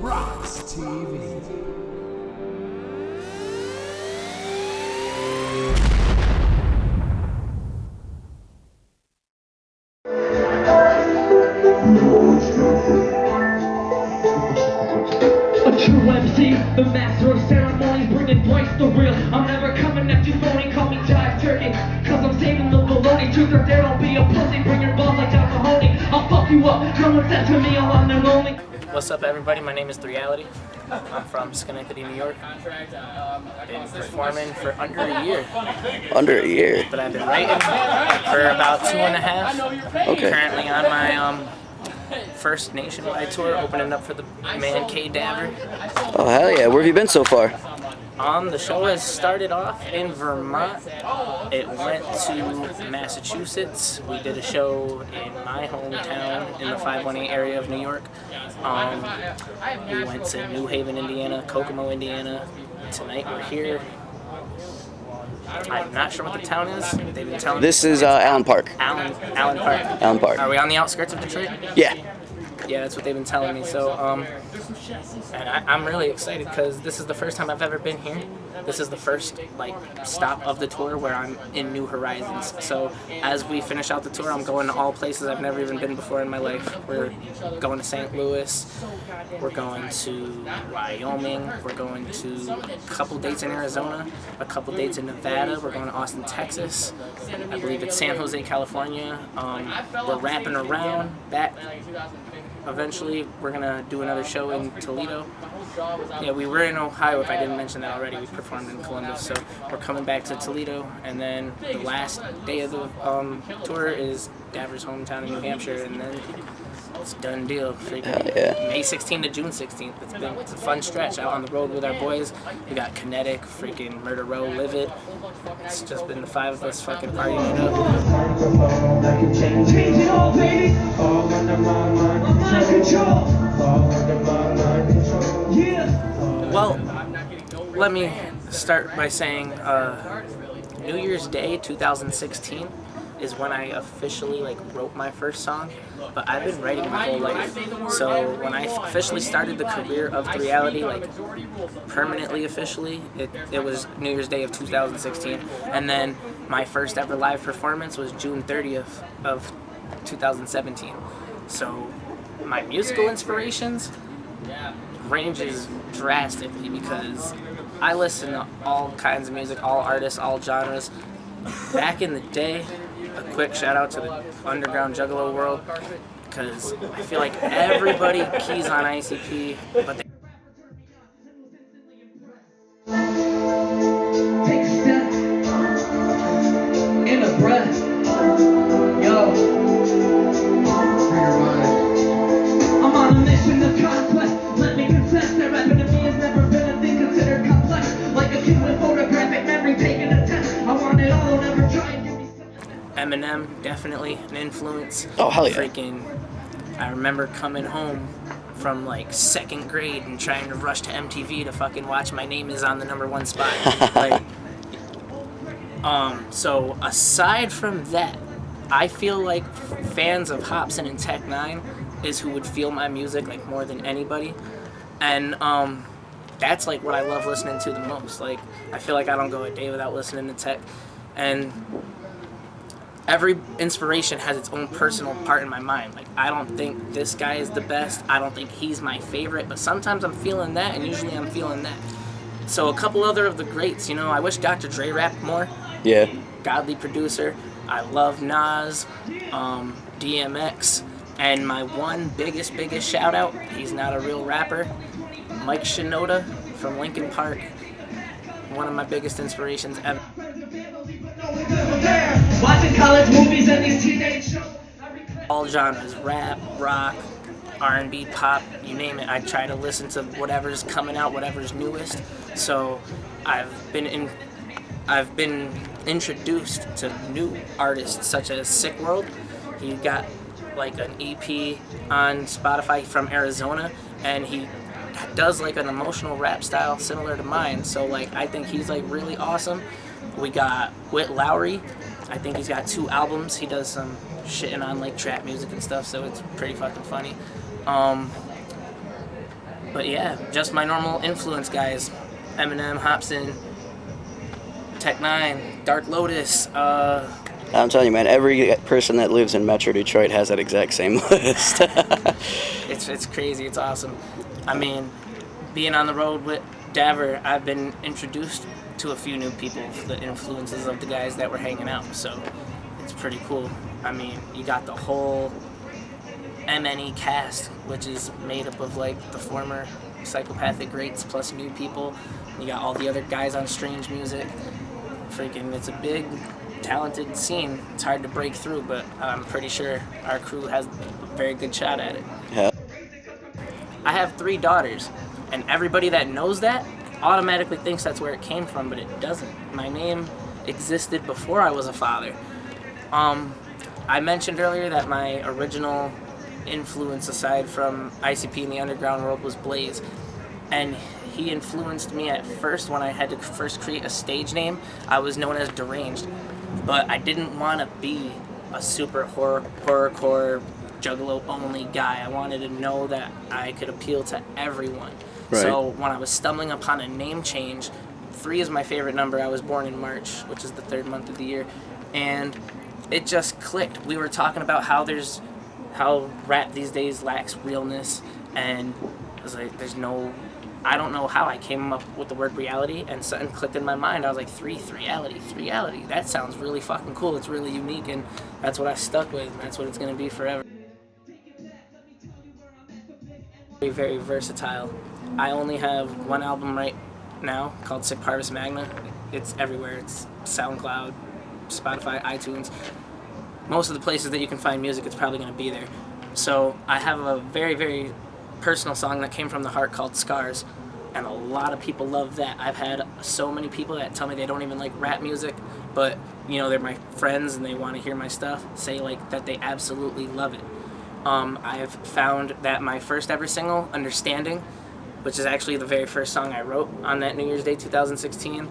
RoX-TV. A true MC, the master of ceremonies, bringing Bryce the real. I'm never coming at you phony, call me Jive Turkey, cause I'm saving the baloney. Truth or dare, don't be a pussy, bring your balls like John Mahoney. I'll fuck you up, no one said to me, I'm on and only. What's up, everybody? My name is 3ality. I'm from Schenectady, New York. Been performing for under a year. Under a year? But I've been writing for about 2.5. Okay. Currently on my first nationwide tour, opening up for the man K Daver. Oh, hell yeah. Where have you been so far? The show has started off in Vermont. It went to Massachusetts. We did a show in my hometown in the 518 area of New York. We went to New Haven, Indiana, Kokomo, Indiana. Tonight we're here. I'm not sure what the town is. They've been telling This me is Allen Park. Allen Park. Allen Park. Are we on the outskirts of Detroit? Yeah. Yeah, that's what they've been telling me. So, and I'm really excited because this is the first time I've ever been here. This is the first stop of the tour where I'm in new horizons. So, as we finish out the tour, I'm going to all places I've never even been before in my life. We're going to St. Louis. We're going to Wyoming. We're going to a couple dates in Arizona, a couple dates in Nevada. We're going to Austin, Texas. I believe it's San Jose, California. We're wrapping around back. Eventually, we're gonna do another show in Toledo. Yeah, we were in Ohio, if I didn't mention that already. We performed in Columbus, so we're coming back to Toledo. And then the last day of the tour is Daver's hometown in New Hampshire, and then it's a done deal. Freaking May 16th to June 16th. It's a fun stretch out on the road with our boys. We got Kinetic, freaking Murder Row, Livid. It's just been the five of us fucking partying it up. Change it all, baby. All under my mind control. All under my mind control. Yeah. Well, let me start by saying New Year's Day 2016 is when I officially wrote my first song, but I've been writing my whole life. So when I officially started the career of 3ality, permanently officially, it was New Year's Day of 2016, and then my first ever live performance was June 30th of 2017. So my musical inspirations ranges drastically because I listen to all kinds of music, all artists, all genres. Back in the day, a quick shout out to the underground juggalo world, because I feel like everybody keys on ICP, but they Take a step in a breath. Yo, free your mind. I'm on a mission of conquest. Let me confess that rapping to me has never been a thing considered complex. Like a kid with photographic memory taking a test. I want it all, don't ever try and give me some. Eminem, definitely an influence. Oh, hell yeah. Freaking, I remember coming home from second grade and trying to rush to MTV to fucking watch My Name Is on the #1 spot. So aside from that, I feel like fans of Hobson and Tech 9 is who would feel my music more than anybody. And that's what I love listening to the most. I feel like I don't go a day without listening to Tech. And every inspiration has its own personal part in my mind. I don't think this guy is the best. I don't think he's my favorite. But sometimes I'm feeling that, and usually I'm feeling that. So a couple other of the greats, I wish Dr. Dre rapped more. Yeah. Godly producer. I love Nas, DMX, and my one biggest shout out, he's not a real rapper, Mike Shinoda from Linkin Park. One of my biggest inspirations ever. Watching college movies and these teenage shows. All genres, rap, rock, R&B, pop, you name it. I try to listen to whatever's coming out, whatever's newest. So I've been introduced to new artists such as Sick World. He got an EP on Spotify from Arizona, and he does an emotional rap style similar to mine. So I think he's really awesome. We got Whit Lowry. I think he's got 2 albums. He does some shitting on trap music and stuff, so it's pretty fucking funny. But yeah, just my normal influence guys. Eminem, Hopsin, Tech Nine, Dark Lotus. I'm telling you, man, every person that lives in Metro Detroit has that exact same list. It's crazy. It's awesome. I mean, being on the road with Daver, I've been introduced to a few new people, the influences of the guys that were hanging out. So it's pretty cool. I mean, you got the whole MNE cast, which is made up of like the former Psychopathic greats plus new people. You got all the other guys on Strange Music. Freaking, it's a big, talented scene. It's hard to break through, but I'm pretty sure our crew has a very good shot at it. Yeah. I have 3 daughters, and everybody that knows that automatically thinks that's where it came from, but it doesn't. My name existed before I was a father. I mentioned earlier that my original influence aside from ICP in the underground world was Blaze, and he influenced me at first when I had to first create a stage name. I was known as Deranged, but I didn't want to be a super horrorcore juggalo only guy. I wanted to know that I could appeal to everyone. Right. So when I was stumbling upon a name change, 3 is my favorite number. I was born in March, which is the 3rd month of the year, and it just clicked. We were talking about how rap these days lacks realness, and I was like, I don't know how I came up with the word reality, and something clicked in my mind. I was like, 3ality. That sounds really fucking cool. It's really unique, and that's what I stuck with, and that's what it's gonna be forever. Very, very versatile. I only have 1 album right now called Sick Harvest Magna. It's everywhere. It's SoundCloud, Spotify, iTunes. Most of the places that you can find music, it's probably going to be there. So I have a very, very personal song that came from the heart called Scars, and a lot of people love that. I've had so many people that tell me they don't even like rap music, but you know, they're my friends and they want to hear my stuff, say like that they absolutely love it. I've found that my first ever single, Understanding, which is actually the very first song I wrote on that New Year's Day 2016,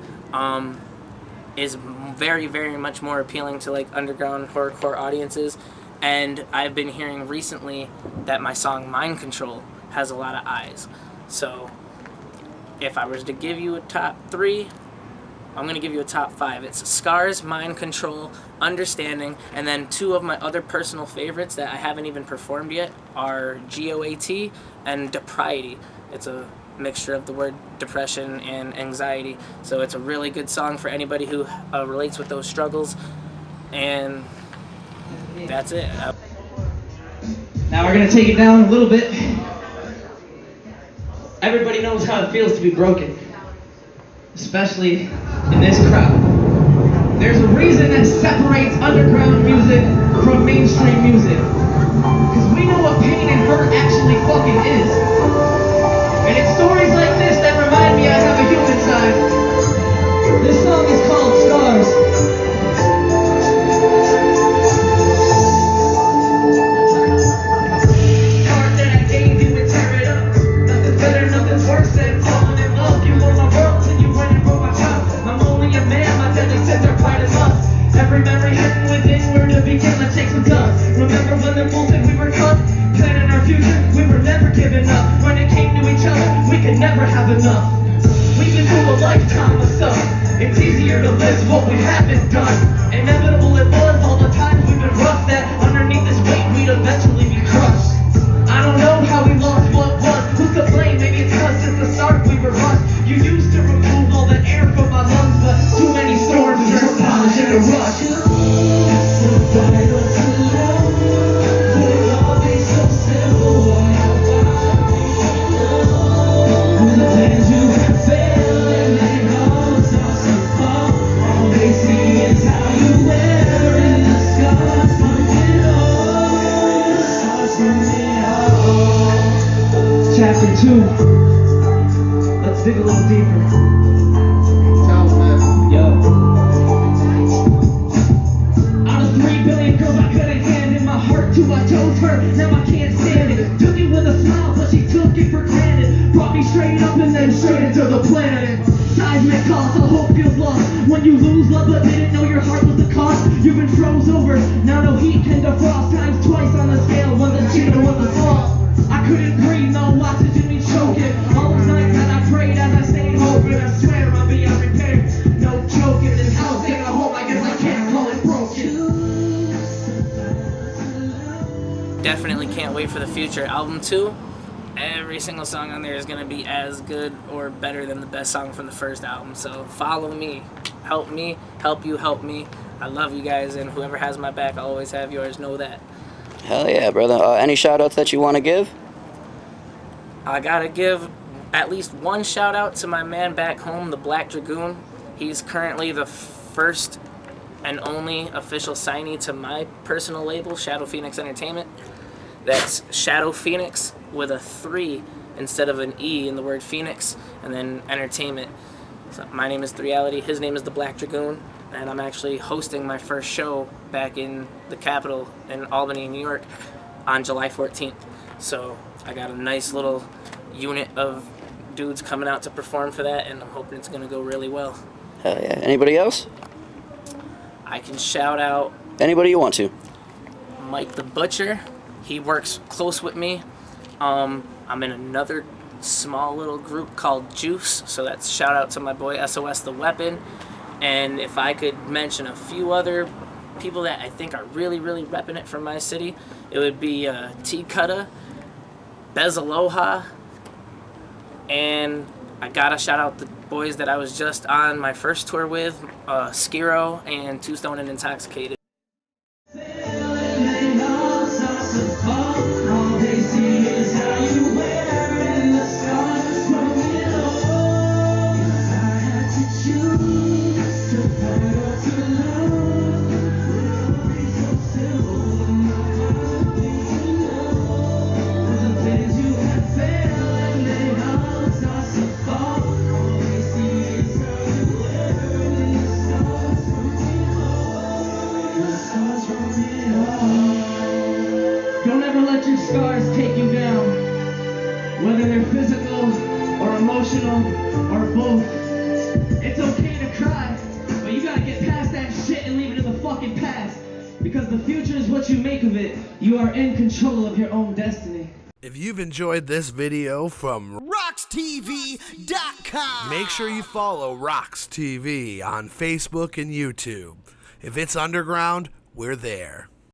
is very, very much more appealing to like underground horrorcore audiences. And I've been hearing recently that my song Mind Control has a lot of eyes. So if I was to give you a top 3, I'm going to give you a top 5. It's Scars, Mind Control, Understanding, and then 2 of my other personal favorites that I haven't even performed yet are GOAT and Depriety. It's a mixture of the word depression and anxiety. So it's a really good song for anybody who relates with those struggles. And that's it. Now we're gonna take it down a little bit. Everybody knows how it feels to be broken, especially in this crowd. There's a reason that separates underground music from mainstream music, because we know what pain and hurt actually fucking is. And it's stories like this that remind me I have a human side. This song is called Scars. Every memory hidden within, where to begin, let's take some time. Remember when the moment we were cut, planning our future, we were never giving up. When it came to each other, we could never have enough. We've been through a lifetime of stuff. It's easier to list what we haven't done. Inevitable it was, all the times we've been rough, that underneath this weight we'd eventually be crushed. I don't know how we lost what was, who's to blame? Maybe it's cause since the start we were rushed. You used to remove all the air from my lungs, but too many storms just polish in a rush. Chapter 2. Let's dig a little deeper. Yo. Out of 3 billion girls I couldn't hand in my heart to, I chose her. Now I can't stand it. Took it with a smile, but she took it for granted. Brought me straight up and then straight into the planet. Seismic cost, all hope feels lost. When you lose love but didn't know your heart was the cost. You've been froze over, now no heat can defrost. Times twice on the scale, one's a cheater, one's a flaw. I couldn't breathe, no oxygen, me choking. All those nights that I prayed as I stayed hoping. I swear I'll be unrepaired. No joking, this house ain't a home, I guess I can't call it broken. Definitely can't wait for the future. Album 2, every single song on there is going to be as good or better than the best song from the first album. So follow me, help you, help me. I love you guys, and whoever has my back, I'll always have yours. Know that. Hell yeah, brother. Any shout-outs that you want to give? I gotta give at least one shout out to my man back home, the Black Dragoon. He's currently the first and only official signee to my personal label, Shadow Phoenix Entertainment. That's Shadow Phoenix with a 3 instead of an E in the word Phoenix, and then Entertainment. So my name is 3ality, his name is the Black Dragoon, and I'm actually hosting my first show back in the capital in Albany, New York on July 14th. So I got a nice little unit of dudes coming out to perform for that, and I'm hoping it's gonna go really well. Hell yeah. Anybody else? I can shout out Anybody you want to. Mike the Butcher. He works close with me. I'm in another small little group called Juice, so that's shout out to my boy SOS the Weapon. And if I could mention a few other people that I think are really, really repping it from my city, it would be T Cutta, Bez Aloha, and I gotta shout out the boys that I was just on my first tour with, Skiro and Two Stone and Intoxicated. Don't ever let your scars take you down, whether they're physical or emotional or both. It's okay to cry, but you gotta get past that shit and leave it in the fucking past, because the future is what you make of it. You are in control of your own destiny. If you've enjoyed this video from RoX-TV.com, make sure you follow RoX-TV on Facebook and YouTube. If it's underground, we're there.